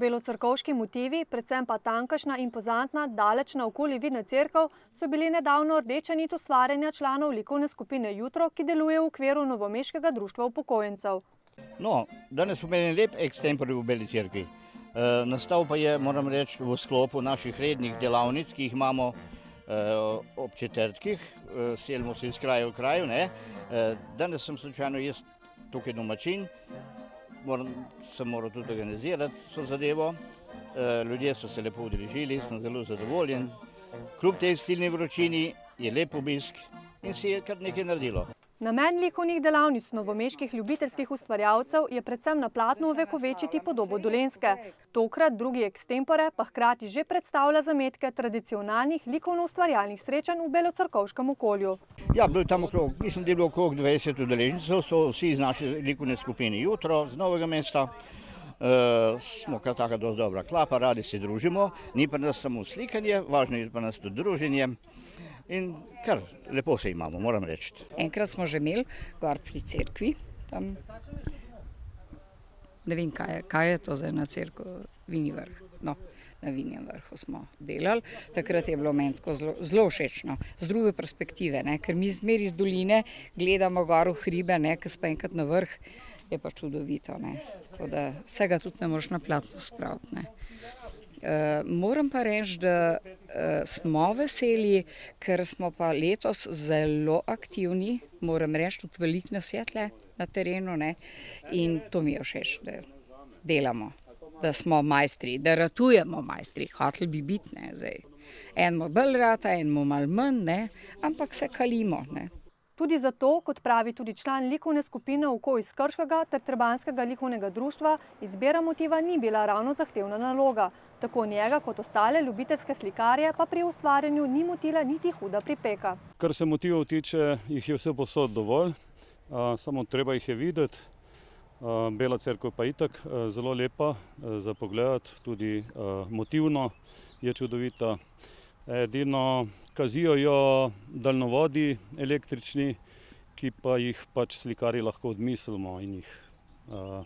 Belocrkovški motivi, predvsem pa tamkajšnja impozantna, daleč naokoli vidna cerkev, so bili nedavno rdeča nit ustvarjanja članov likovne skupine Jutro, ki deluje v okviru Novomeškega društva upokojencev. No, danes smo imeli lep ekstempore v Beli cerkvi. Nastal pa je, moram reči, v sklopu naših rednih delavnic, ki jih imamo ob četrtkih, selimo se iz kraja v kraju. Danes sem slučajno jaz tukaj domačin, sem moral tudi organizirati so zadevo. Ljudje so se lepo udeležili, sem zelo zadovoljen. Kljub tej silni vročini je lep obisk in se je kar nekaj naredilo. Namen likovnih delavnic novomeških ljubiteljskih ustvarjalcev je predvsem na platnu ovekovečiti podobo Dolenjske. Tokrat drugi ekstempore pa hkrati že predstavlja zametke tradicionalnih likovno-ustvarjalnih srečanj v belocrkovškem okolju. Ja, bil tam okrog, mislim, da je bilo okrog 20 udeležencev, so vsi iz naše likovne skupine Jutro, z Novega mesta. Smo kar taka dosti dobra klapa, radi se družimo, ni pa nas samo slikanje, važno je pa nas tudi druženje. In kar lepo se imamo, moram reči. Enkrat smo že imeli gor pri cerkvi, tam, ne vem kaj je to za ena cerkev, Vinji vrh. No, na Vinjem vrhu smo delali, takrat je bilo meni tako zelo všečno, z druge perspektive, ker mi zmeri iz doline gledamo gor v hribe, ko smo enkrat na vrh, je pa čudovito, tako da vsega tudi ne moreš na platno spraviti. Moram pa reči, da smo veseli, ker smo pa letos zelo aktivni, moram reči, tudi veliko nas je tle na terenu, in to mi je všeč, da delamo, da smo majstri, da ratujemo majstri, hoteli bi biti, zdaj. Enmo bolj rata, enmo malo manj, ampak se kalimo, Tudi zato, kot pravi tudi član likovne skupine Oko iz Krškega ter Trebanjskega likovnega društva, izbira motiva ni bila ravno zahtevna naloga. Tako njega kot ostale ljubiteljske slikarje pa pri ustvarjanju ni motila niti huda pripeka. Kar se motivov tiče, jih je vse povsod dovolj, samo treba jih je videti. Bela cerkev pa itak zelo lepa za pogledati, tudi motivno je čudovita. Edino kazijo jo daljnovodi električni, ki pa jih pač slikarji lahko odmislimo in jih v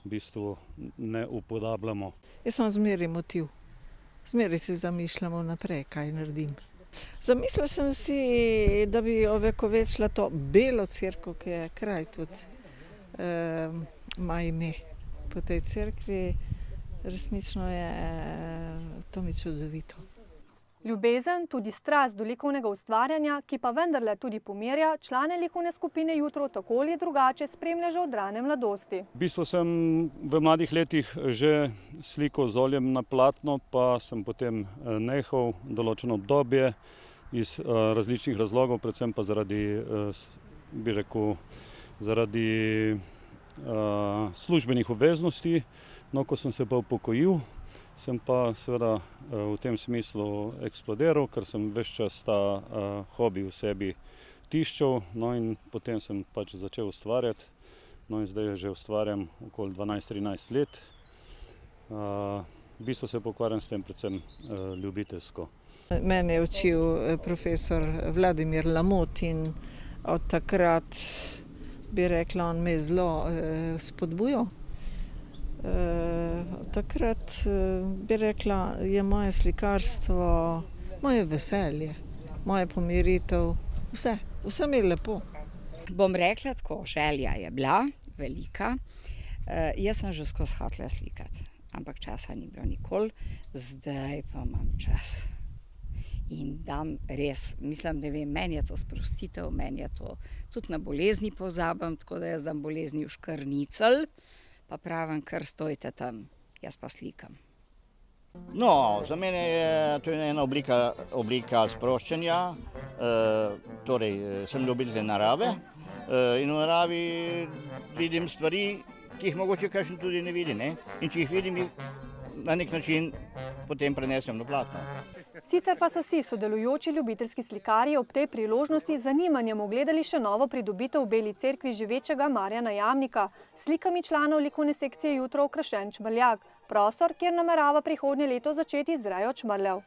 bistvu ne upodabljamo. Jaz sem zmeraj motiv. Zmeraj si zamišljamo naprej, kaj naredim. Zamislila sem si, da bi ovekovečila to Belo cerkev, ki je kraj tudi ima ime po tej cerkvi. Resnično je to mi čudovito. Ljubezen, tudi strast do likovnega ustvarjanja, ki pa vendarle tudi pomirja, člane likovne skupine Jutro tako ali drugače spremlja že od rane mladosti. V bistvu sem v mladih letih že slikal z oljem na platno, pa sem potem nehal določeno obdobje iz različnih razlogov, predvsem pa zaradi, bi rekel, zaradi službenih obveznosti. No, ko sem se pa upokojil, sem pa seveda v tem smislu eksplodiral, ker sem ves čas ta hobi v sebi tiščal, no in potem sem pač začel ustvarjati, no in zdaj že ustvarjam okoli 12-13 let. V bistvu se pokvarjam s tem predvsem ljubiteljsko. Mene je učil profesor Vladimir Lamot in od takrat bi rekla, on me je zelo spodbujal. Takrat bi rekla, je moje slikarstvo, moje veselje, moje pomiritev, vse mi je lepo. Bom rekla tako, želja je bila velika, jaz sem že skozi hotela slikati, ampak časa ni bilo nikoli, zdaj pa imam čas. In dam res, mislim, da vem, meni je to sprostitev, meni je to tudi na bolezni pozabim, tako da jaz dam bolezni v škrnicl, pa pravim, kar stojite tam, jaz pa slikam. No, za mene je to ena oblika sproščanja, torej sem ljubitelj narave in v naravi vidim stvari, ki jih mogoče kakšen tudi ne vidi, in če jih vidim, na nek način potem prenesem na platno. Sicer pa so si sodelujoči ljubiteljski slikarji ob tej priložnosti z zanimanjem ogledali še novo pridobitev v Beli cerkvi živečega Marjana Jamnika, slikami članov likovne sekcije Jutro okrašen čmrljak, prostor, kjer namerava prihodnje leto začeti z rejo čmrljev.